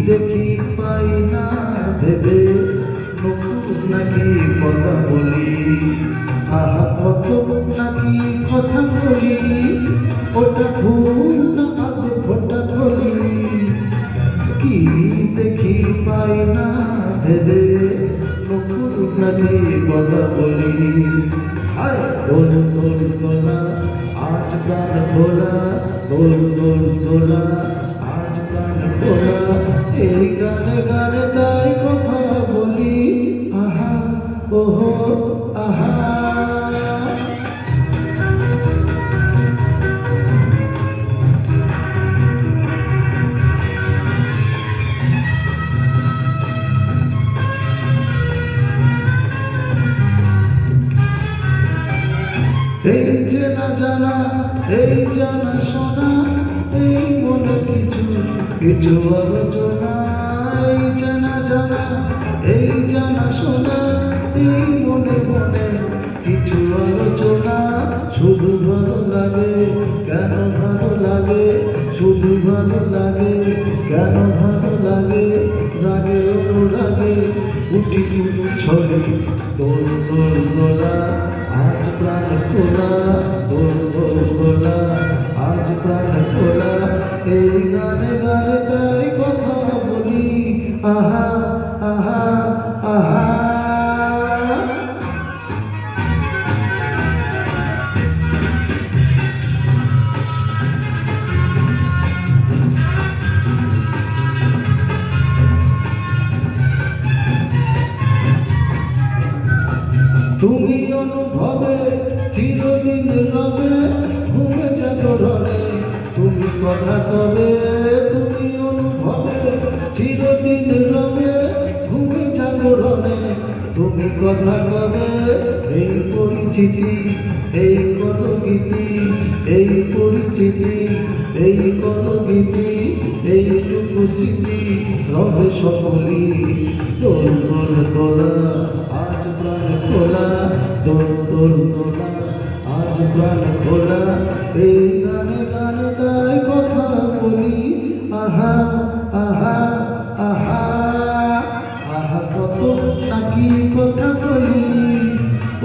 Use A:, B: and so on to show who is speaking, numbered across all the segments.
A: দেখি পাই না ভেবে নকুল নাকি কথা বলি, আহা কত নাকি কথা বলি, ওটা ফুল না আধ ফোটা কলি। কি দেখি পাই না ভেবে নকুল নাকি কথা বলি। হায় দোল দোল দোলা আজ প্রাণ খোলা, দোল দোল দোলা আজ প্রাণ খোলা। এই গানে গানে তাই কথা বলি, আহা ওহো আহা। এই যে না জানা, এই জানা শোনা, এই মনে কিছু কিছু আলোচনা। এই যে না জানা, এই জানা শোনা, এই মনে মনে কিছু আলোচনা। শুধু ভালো লাগে, কেন ভালো লাগে, শুধু ভালো লাগে, কেন ভালো লাগে। রাগে অনুরাগে উঠি ছবি, দোল দোল দোলা আজ প্রাণ খোলা, দোল দোল দোলা আজ প্রাণ খোলা। এই গানে গানে তাই কথা বলি, আহা আহা আহা। তুমি অনুভবে চিরদিন রবে, ঘুমে জাগরণে তুমি কথা কবে। তুমি অনুভবে চিরদিন রবে, ঘুমে জাগরণে তুমি কথা কবে। এই পরিচিতি, এই কলগীতি, এই পরিচিতি, এই কলগীতি, এইটুকু স্মৃতি রবে সকলি। দোল দোল দোলা আজ প্রাণ খোলা, দোল দোল দোলা আজ প্রাণ খোলা। এই গানে গানে তাই কথা বলি, আহা আহা আহা। আহা কত নাকি কথা বলি,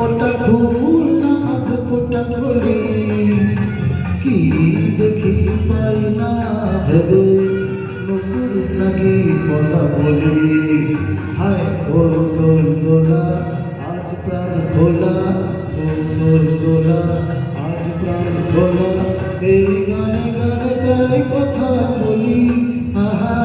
A: ওটা ফুল না আধ ফোটা কলি। কি দেখি পাই না ভেবে নকুল নাকি কথা বলি। হায় দোল দোল দোলা আজ প্রাণ খোলা, দোল দোল দোলা আজ প্রাণ খোলা। এই গানে গানে তাই কথা বলি, আহা